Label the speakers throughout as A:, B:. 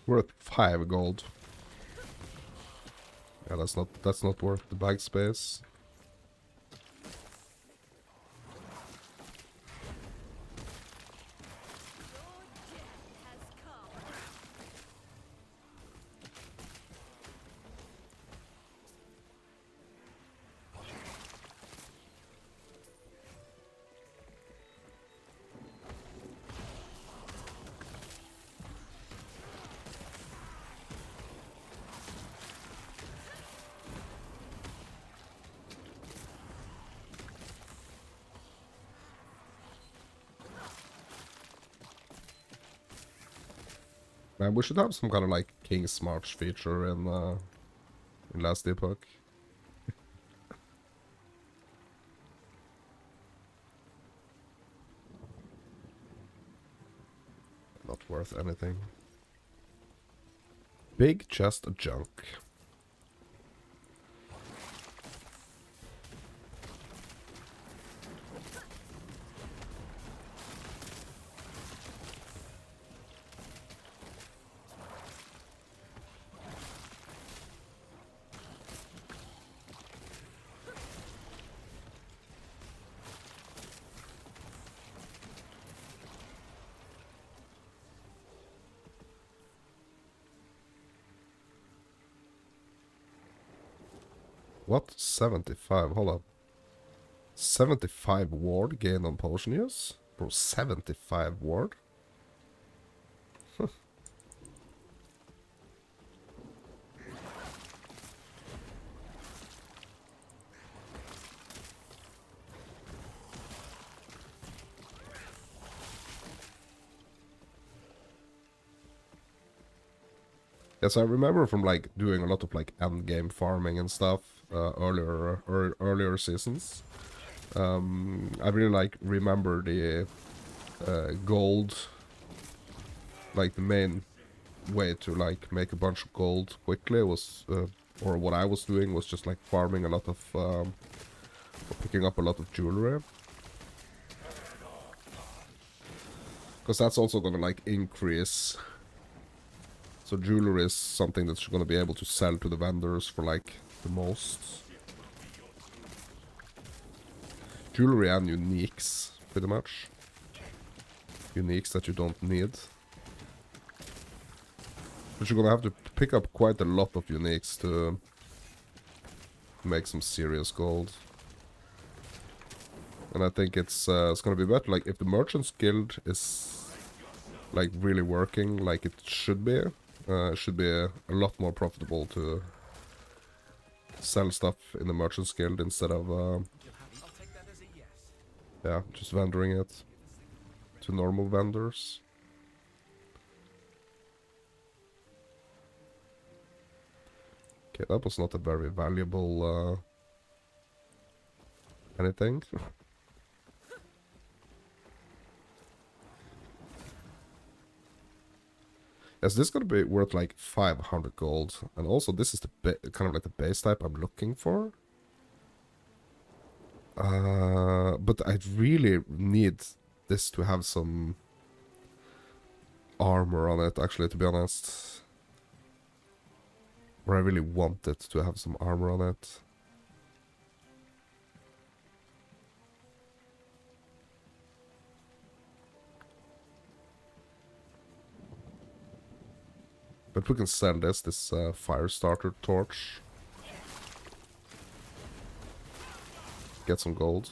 A: Worth 5 gold. Yeah, that's not worth the bag space. Man, we should have some kind of like King's March feature in last Epoch. Not worth anything. Big chest of junk. What? 75? Hold up. 75 ward gained on potion use? Bro, 75 ward? Yes, I remember from like doing a lot of like end game farming and stuff earlier seasons. I really like remember the gold, like the main way to like make a bunch of gold quickly was, or what I was doing was just like farming a lot of, or picking up a lot of jewelry. Because that's also gonna like increase. So jewelry is something that you're gonna be able to sell to the vendors for like the most. Jewelry and uniques, pretty much. Uniques that you don't need. But you're gonna have to pick up quite a lot of uniques to make some serious gold. And I think it's gonna be better, like, if the Merchant's Guild is, like, really working like it should be a lot more profitable to sell stuff in the Merchant's Guild instead of, yeah, just vendoring it to normal vendors. Okay, that was not a very valuable, anything. Yes, this is gonna be worth like 500 gold, and also this is the kind of like the base type I'm looking for. But I really need this to have some armor on it, actually, to be honest. Or I really want it to have some armor on it. But we can sell this fire starter torch. Get some gold.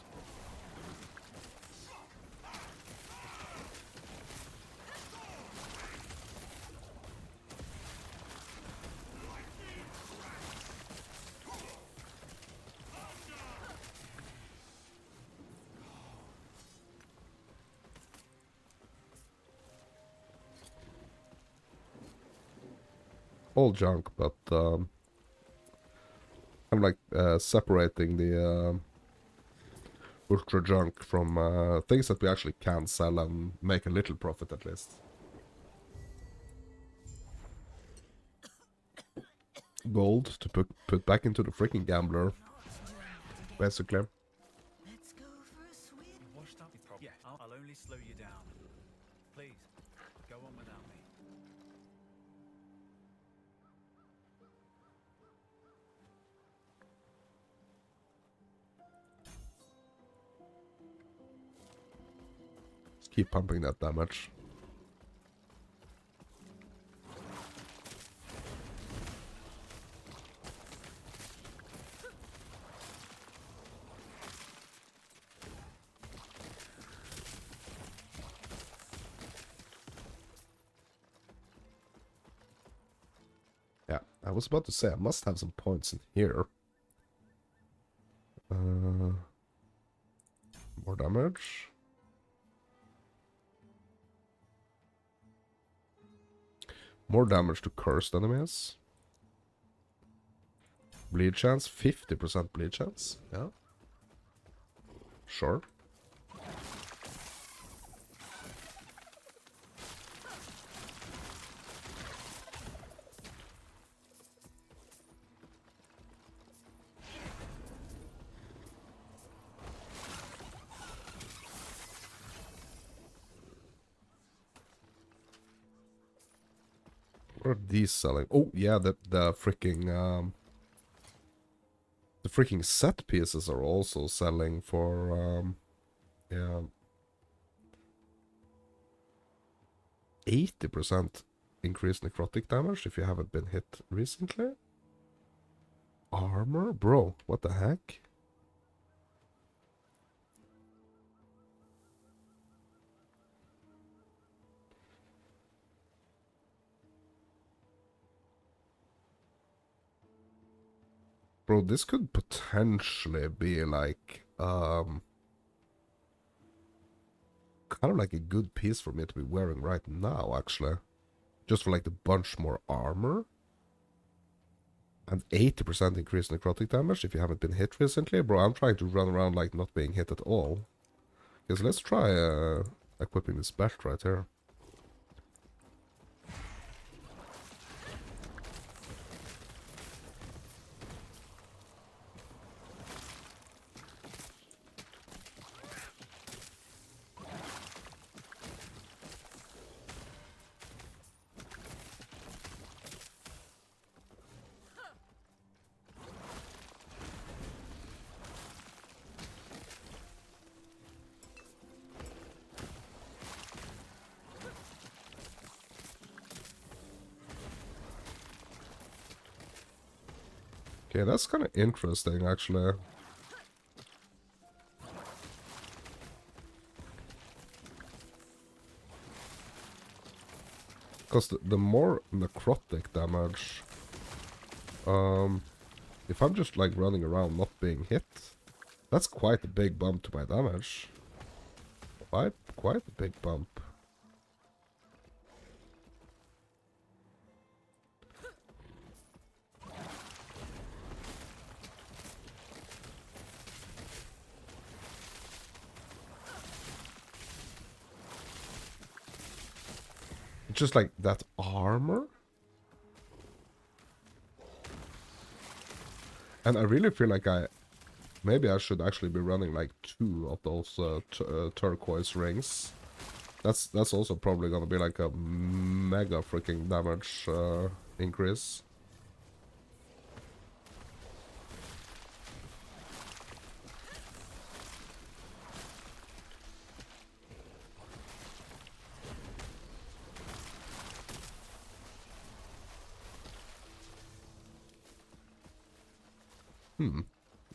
A: All junk, but I'm like separating the ultra junk from things that we actually can sell and make a little profit at least. Gold to put back into the freaking gambler, basically.
B: Let's go for a swim.
C: Washed up? Yeah, I'll only slow you down. Please, go on without me.
A: keep pumping that damage. Yeah, I was about to say I must have some points in here. More damage. More damage to cursed enemies. Bleed chance, 50% bleed chance. Yeah. Sure. What are these selling? Oh yeah, the freaking set pieces are also selling for yeah, 80% increased necrotic damage if you haven't been hit recently. Armor? Bro, what the heck? Bro, this could potentially be like, kind of like a good piece for me to be wearing right now, actually. Just for like the bunch more armor. And 80% increased necrotic damage if you haven't been hit recently. Bro, I'm trying to run around like not being hit at all. Because let's try equipping this belt right here. Okay, that's kind of interesting, actually. Because the more necrotic damage, if I'm just like running around not being hit, that's quite a big bump to my damage. Quite a big bump. Just like that armor. And I really feel like maybe I should actually be running like 2 of those turquoise rings. That's also probably gonna be like a mega freaking damage increase.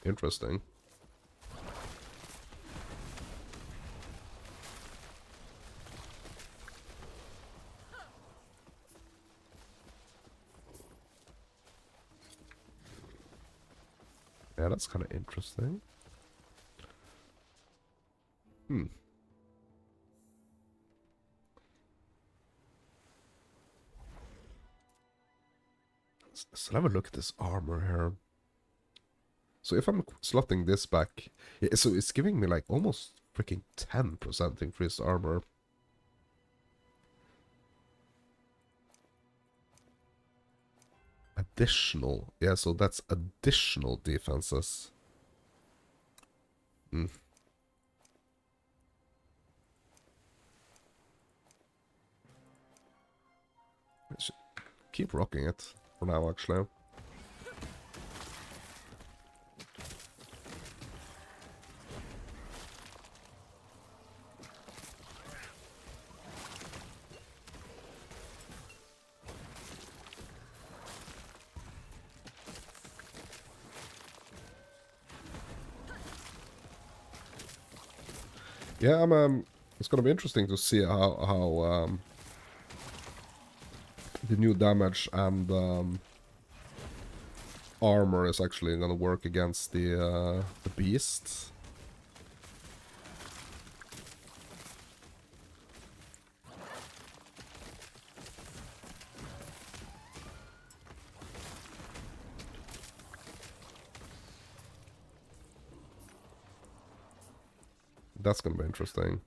A: Interesting. Yeah, that's kind of interesting. Let's have a look at this armor here. So if I'm slotting this back, yeah, so it's giving me like almost freaking 10% increased armor. Additional. Yeah, so that's additional defenses. I should keep rocking it for now, actually. Yeah, it's gonna be interesting to see how the new damage and armor is actually gonna work against the beast. That's gonna be interesting.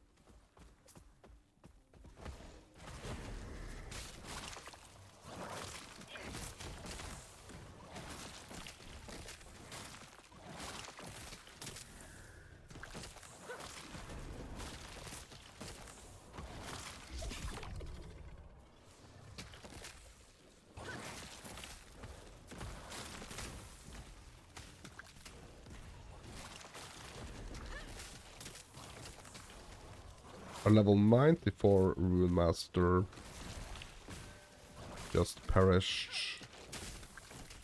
A: A level 94 Rune Master just perished.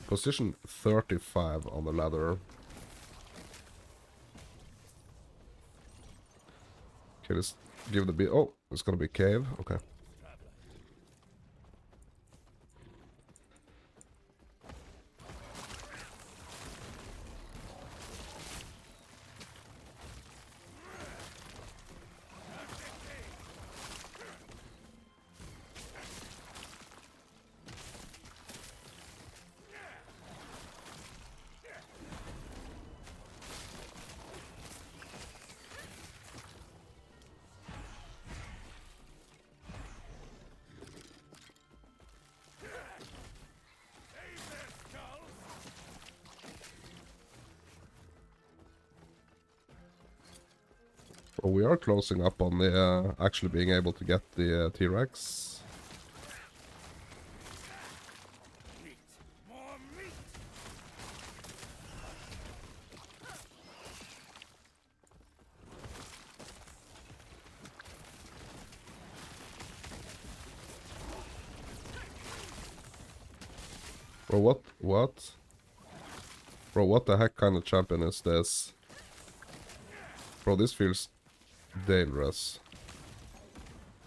A: Position 35 on the ladder. Okay, let's give the oh, it's gonna be cave. Okay. Well, we are closing up on the actually being able to get the T-Rex. Bro, what? Bro, what the heck kind of champion is this? Bro, this feels dangerous.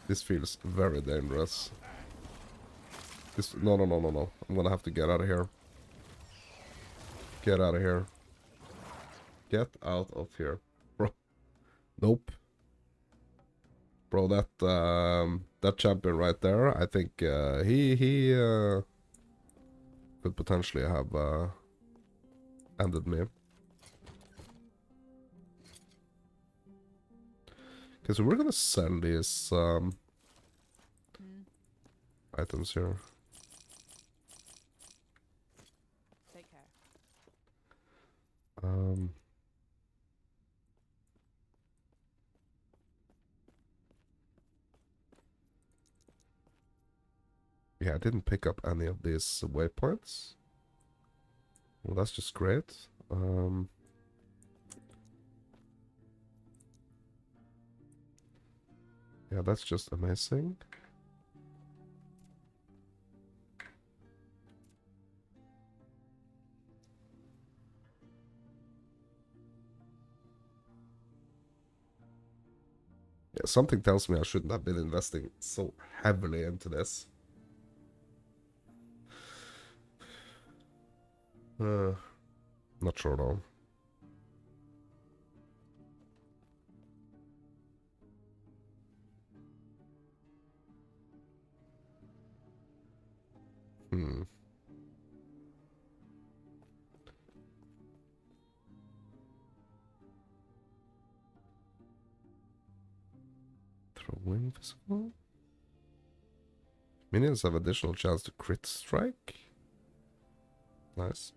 A: This feels very dangerous. This, no. I'm gonna have to get out of here. Get out of here. Get out of here. Bro. Nope. Bro, that champion right there, I think he could potentially have ended me. Okay, so we're gonna sell these items here.
C: Take care.
A: Yeah, I didn't pick up any of these waypoints. Well, that's just great. Yeah, that's just amazing. Yeah, something tells me I shouldn't have been investing so heavily into this. Not sure though. Throw invisible. Minions have additional chance to crit strike. Nice.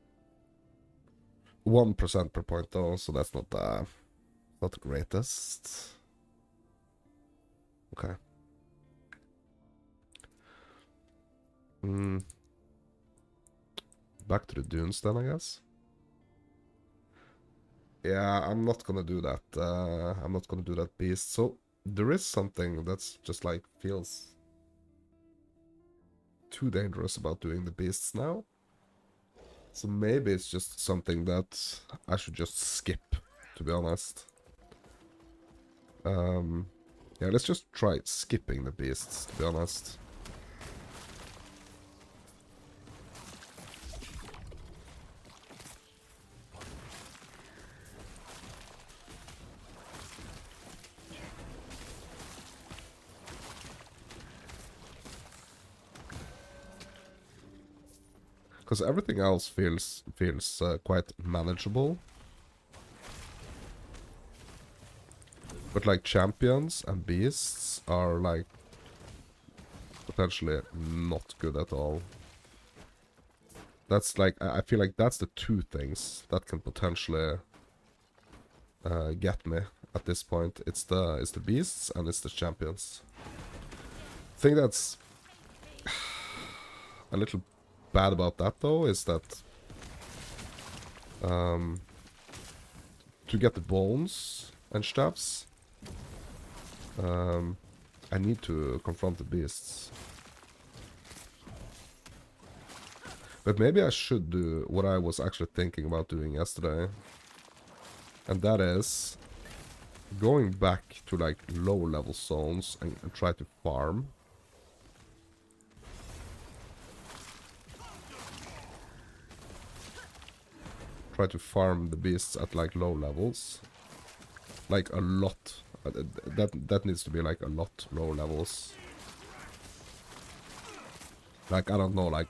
A: 1% per point though, so that's not the greatest. Okay. Back to the dunes then, I guess. Yeah, I'm not gonna do that. I'm not gonna do that beast. So there is something that's just like feels too dangerous about doing the beasts now. So maybe it's just something that I should just skip, to be honest. Yeah, let's just try skipping the beasts, to be honest. Because everything else feels quite manageable. But like champions and beasts are like potentially not good at all. That's like, I feel like that's the two things that can potentially get me at this point. It's the beasts and it's the champions. The thing that's a little bad about that though is that to get the bones and stuffs, I need to confront the beasts. But maybe I should do what I was actually thinking about doing yesterday. And that is going back to like lower level zones and try to farm. Try to farm the beasts at like low levels. Like a lot. That needs to be like a lot lower levels. Like, I don't know, like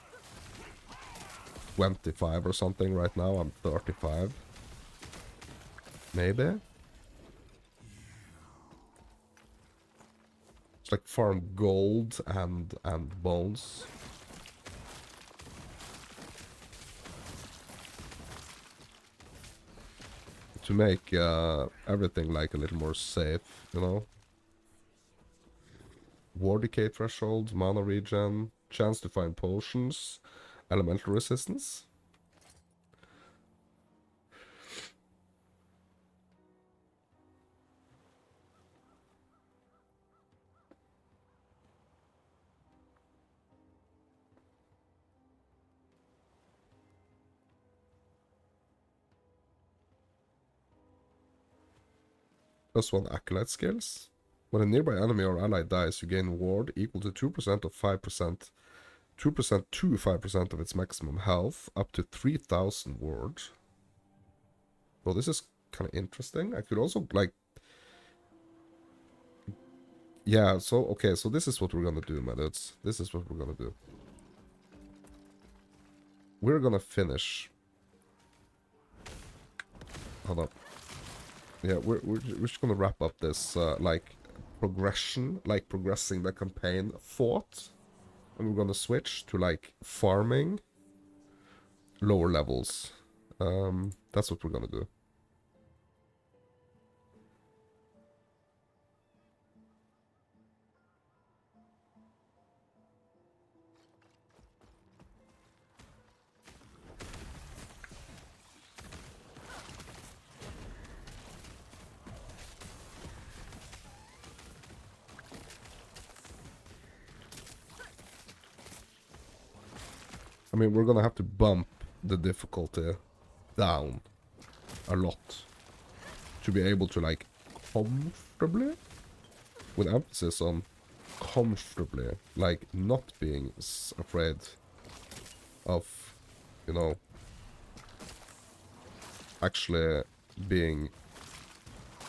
A: 25 or something right now. I'm 35. Maybe? It's like farm gold and bones. To make everything like a little more safe, you know? War decay threshold, mana regen, chance to find potions, elemental resistance. +1 Acolyte skills. When a nearby enemy or ally dies, you gain ward equal to 2% of 5%, 2% to 5% of its maximum health, up to 3000 ward. Well, this is kind of interesting. I could also, like... Yeah, so, okay, so this is what we're gonna do, my dudes. This is what we're gonna do. We're gonna finish... Hold up. Yeah, we're just gonna wrap up this, like, progression, like, progressing the campaign thought. And we're gonna switch to, like, farming lower levels. That's what we're gonna do. I mean, we're gonna have to bump the difficulty down a lot to be able to, like, comfortably, with emphasis on comfortably, like, not being afraid of, you know, actually being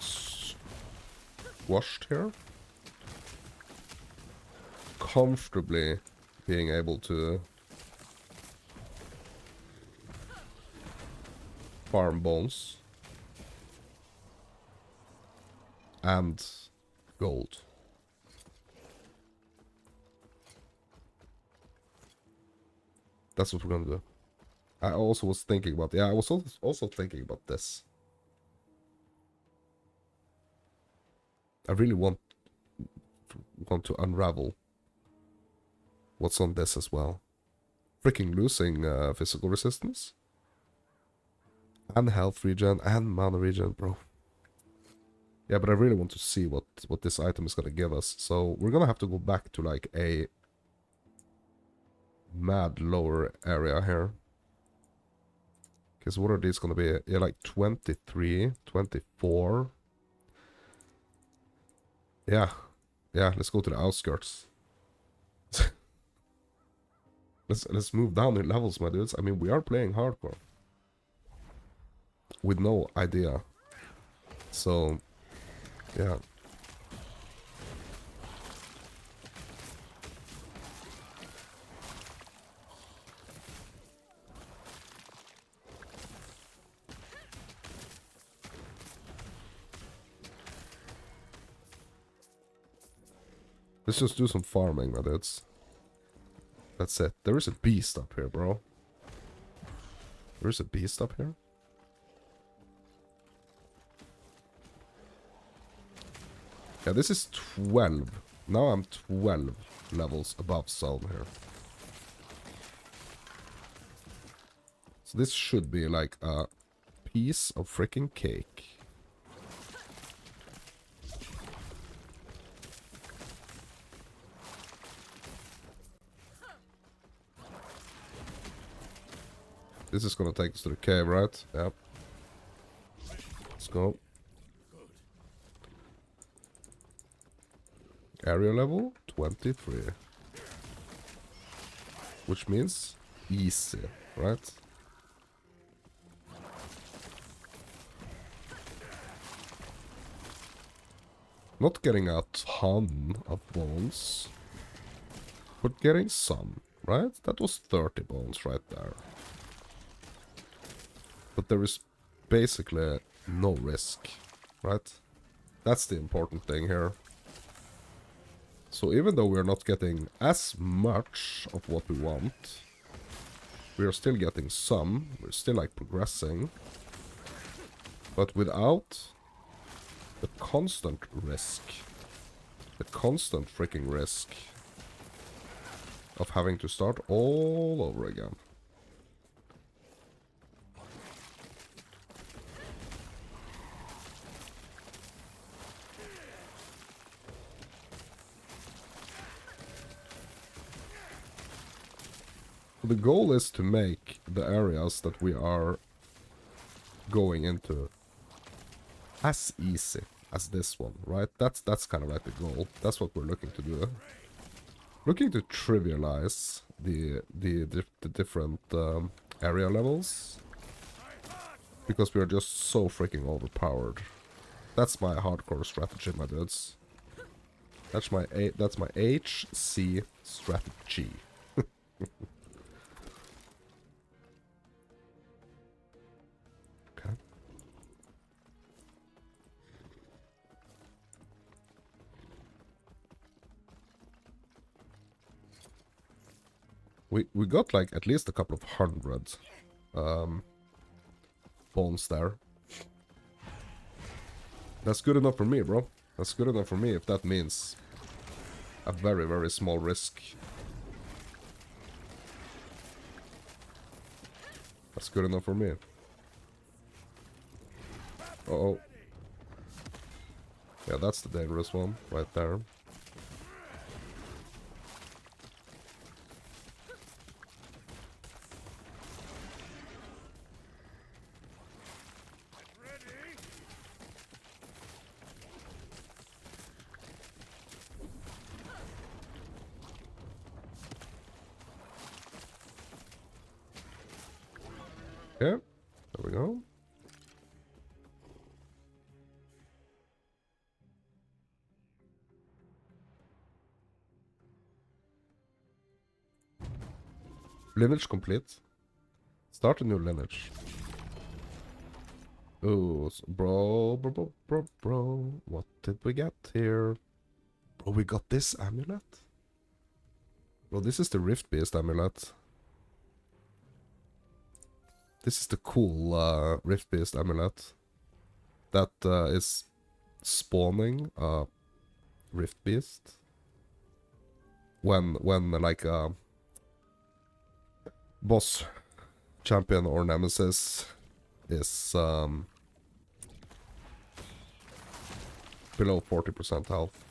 A: squashed here. Comfortably being able to farm bones and gold. That's what we're gonna do. I also was thinking about... Yeah, I was also thinking about this. I really want to unravel what's on this as well. Freaking losing physical resistance. And health regen and mana regen, bro. Yeah, but I really want to see what this item is gonna give us. So we're gonna have to go back to like a mad lower area here. Because what are these gonna be? Yeah, like 23, 24. Yeah. Yeah, let's go to the outskirts. let's move down in levels, my dudes. I mean, we are playing hardcore. With no idea. So, yeah. Let's just do some farming, my dudes. That's it. There is a beast up here, bro. There is a beast up here? Yeah, this is 12. Now I'm 12 levels above zone here. So this should be like a piece of freaking cake. This is gonna take us to the cave, right? Yep. Let's go. Area level 23. Which means easy, right? Not getting a ton of bones, but getting some, right? That was 30 bones right there. But there is basically no risk, right? That's the important thing here. So even though we're not getting as much of what we want, we are still getting some. We're still like progressing. But without the constant risk, the constant freaking risk of having to start all over again. The goal is to make the areas that we are going into as easy as this one, right? That's kind of like the goal. That's what we're looking to do. Looking to trivialize the different area levels, because we are just so freaking overpowered. That's my hardcore strategy, my dudes. That's my HC strategy. Okay. We got like at least a couple of hundred bones there. That's good enough for me, bro. That's good enough for me if that means a very, very small risk. That's good enough for me. Uh-oh. Yeah, that's the dangerous one right there. Okay, there we go. Lineage complete. Start a new lineage. Oh, bro. What did we get here? Bro, we got this amulet? Bro, this is the Rift-based amulet. This is the cool Rift-based amulet. That is spawning a Rift Beast. When like boss, champion or nemesis is below 40% health.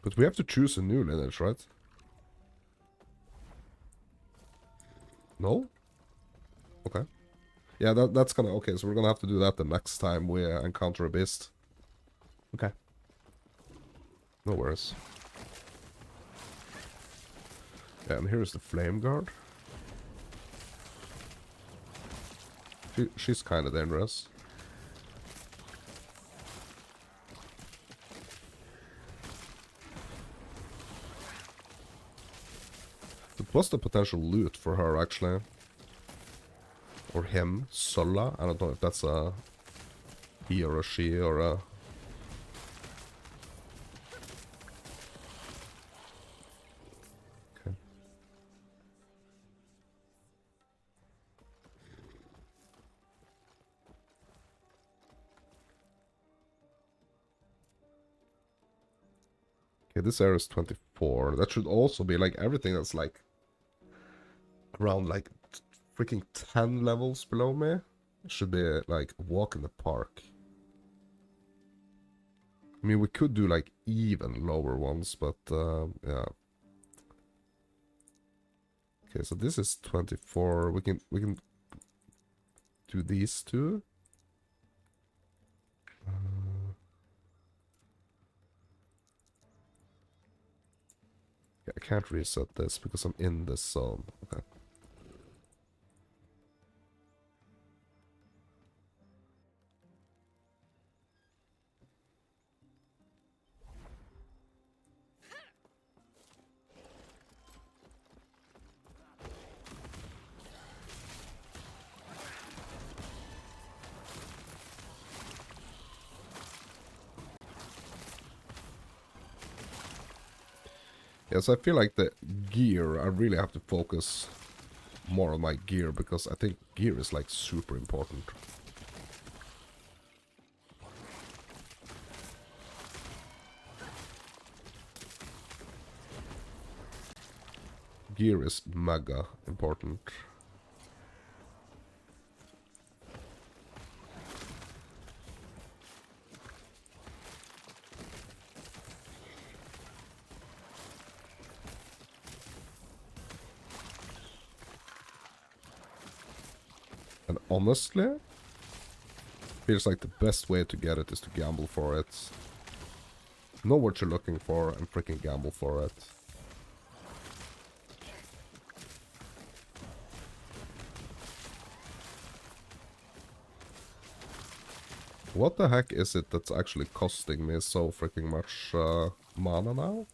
A: But we have to choose a new lineage, right? No? Okay. Yeah, that's gonna... Okay, so we're gonna have to do that the next time we encounter a beast. Okay. No worries. Yeah, and here's the Flame Guard. She's kind of dangerous. But what's the potential loot for her, actually? Or him? Sola? I don't know if that's a... he or a she or a... Okay. Okay, this area is 24. That should also be like everything that's like... around like freaking 10 levels below me. Should be like a walk in the park. I mean, we could do like even lower ones, but yeah. Okay, so this is 24. We can do these two. Yeah, I can't reset this because I'm in this zone. Okay. Yes, I feel like the gear, I really have to focus more on my gear because I think gear is like super important. Gear is mega important. And honestly, feels like the best way to get it is to gamble for it. Know what you're looking for and freaking gamble for it. What the heck is it that's actually costing me so freaking much mana now?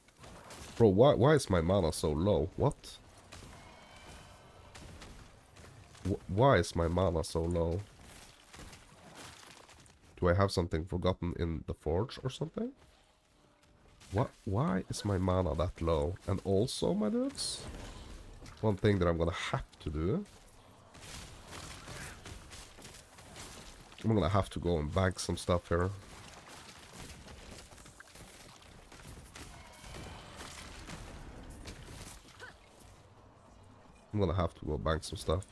A: Bro, why is my mana so low? What? Why is my mana so low? Do I have something forgotten in the forge or something? Why is my mana that low? And also, my dudes, one thing that I'm gonna have to do, I'm gonna have to go and bank some stuff here. I'm gonna have to go bank some stuff.